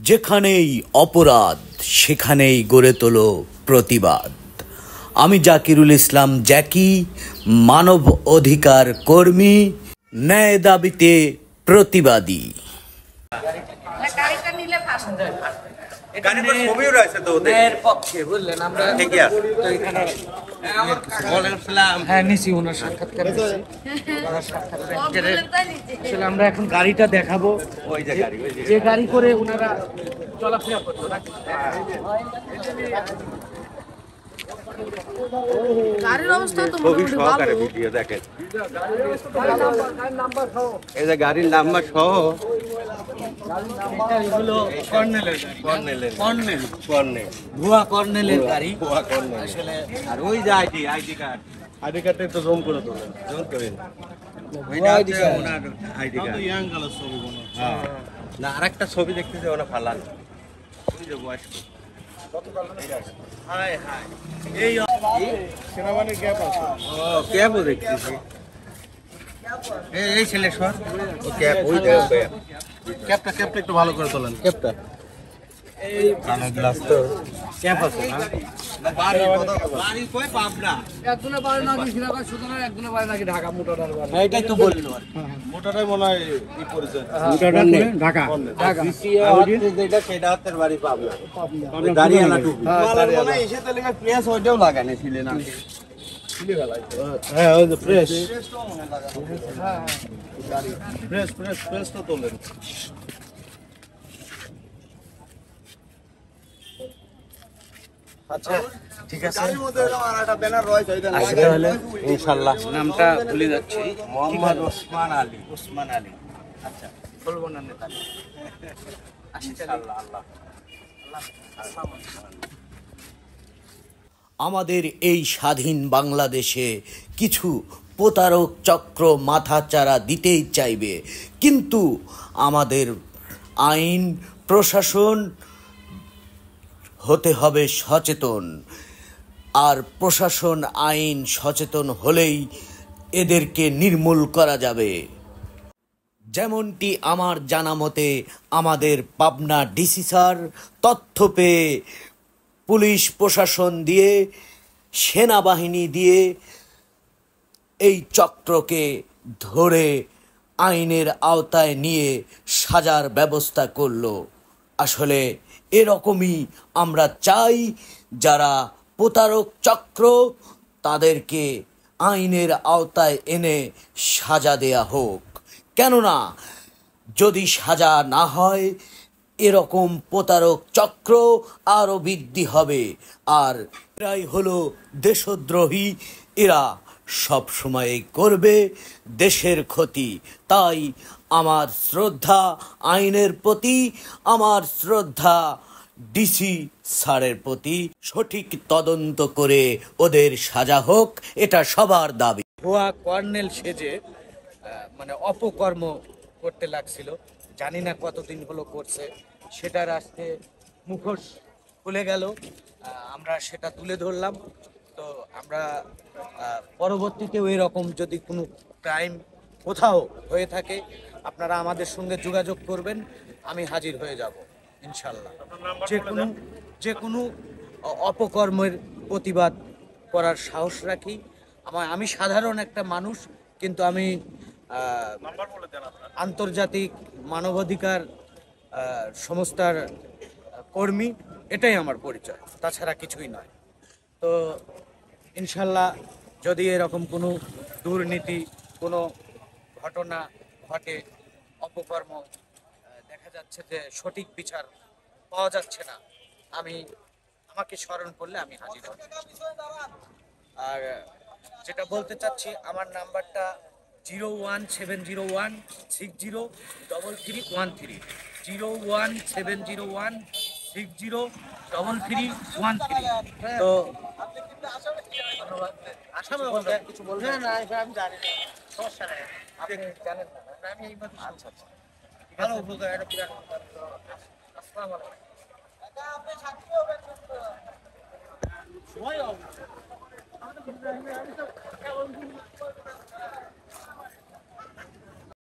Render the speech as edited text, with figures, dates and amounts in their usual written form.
যেখানেই অপরাধ সেখানেই গড়ে তোলো প্রতিবাদ। আমি জাকিরুল ইসলাম জ্যাকি, মানব অধিকার কর্মী, ন্যায় দাবিতে প্রতিবাদী। আমরা এখন গাড়িটা দেখাবো, যে গাড়ি করে ওনারা চলাফেরা করতো না। গাড়ির অবস্থা তো মোটামুটি ভালো। ভিডিও দেখেন, এই যে গাড়ির নাম্বার সহ ভুয়া কর্নেলের গাড়ি আসলে। আর ওই যে আইডি কার্ড তো জুম করে তোলেন, জুম করেন আইডি কার্ড না। আরেকটা ছবি দেখতেছে ওনা ফালান, ওই যে বয়স্ক সেনাবাহিনীর ক্যাপ আছে। ও ক্যাপও দেখতেছি, এই ছেলে সর ও ক্যাপ, ওই ক্যাপটা একটু ভালো করে তোলেন। ক্যাপটা এই কানের গ্লাস তো ক্যাপ আছে না। বাড়ি কই পাবনা, একজনে বাড়ি নাকি সিরাবাদ সুতরাং একজনে বাড়ি নাকি ঢাকা। মোটরটার বাড়ি এইটাই তো বললো, মোটরটাই মনে হয় ই পরিচয়। মোটরটা ঢাকা ঢাকা যেটা সেটা হাতের বাড়ি পাবনা, দাঁড়িয়ালা টুপি মনে হয় এসে তেলে প্রেস ওইটাও লাগানো ছিল না। হ্যাঁ ওই যে প্রেস তো তোলেন। আচ্ছা ঠিক আছে, ইনশাআল্লাহ। নামটা ভুলে যাচ্ছি, মোহাম্মদ ওসমান আলী। আচ্ছা বলবো না নেতা। আমাদের এই স্বাধীন বাংলাদেশে কিছু প্রতারক চক্র মাথাচাড়া দিতেই চাইবে, কিন্তু আমাদের আইন প্রশাসন হতে হবে সচেতন। আর প্রশাসন আইন সচেতন হলেই এদেরকে নির্মূল করা যাবে। যেমনটি আমার জানা মতে আমাদের পাবনা ডিসি স্যার তথ্য পেয়ে পুলিশ প্রশাসন দিয়ে, সেনাবাহিনী দিয়ে এই চক্রকে ধরে আইনের আওতায় নিয়ে সাজার ব্যবস্থা করলো। আসলে এরকমই আমরা চাই, যারা প্রতারক চক্র তাদেরকে আইনের আওতায় এনে সাজা দেয়া হোক। কেননা যদি সাজা না হয় এরকম প্রতারক চক্র আরও বৃদ্ধি হবে। আর এরাই হলো দেশদ্রোহী, এরা সব সময় করবে দেশের ক্ষতি। তাই আমার শ্রদ্ধা আইনের প্রতি, আমার শ্রদ্ধা ডিসি স্যারের প্রতি। সঠিক তদন্ত করে ওদের সাজা হোক, এটা সবার দাবি। ভুয়া কর্নেল সেজে মানে অপকর্ম করতে লাগছিল, জানি না কতদিন হলো করছে। সেটার আজকে মুখোশ খুলে গেল, আমরা সেটা তুলে ধরলাম। তো আমরা পরবর্তীতেও এরকম যদি কোনো ক্রাইম কোথাও হয়ে থাকে আপনারা আমাদের সঙ্গে যোগাযোগ করবেন, আমি হাজির হয়ে যাব ইনশাল্লাহ। যে কোনো অপকর্মের প্রতিবাদ করার সাহস রাখি। আমি সাধারণ একটা মানুষ, কিন্তু আমি আন্তর্জাতিক মানবাধিকার সংস্থার কর্মী, এটাই আমার পরিচয়, তাছাড়া কিছুই নয়। তো ইনশাল্লাহ যদি এরকম কোনো দুর্নীতি, কোনো ঘটনা ঘটে, অপকর্ম দেখা যাচ্ছে যে সঠিক বিচার পাওয়া যাচ্ছে না, আমাকে স্মরণ করলে আমি হাজির হব। আর যেটা বলতে চাচ্ছি, আমার নাম্বারটা 01701603313, 01701603313। তো কিছু বলবেন? না আমি জানি না, সমস্যা নেই, আপনি জানেন না, আমি এই মাত্র। আচ্ছা আচ্ছা, ভালো উপকার। আসসালামু আলাইকুম।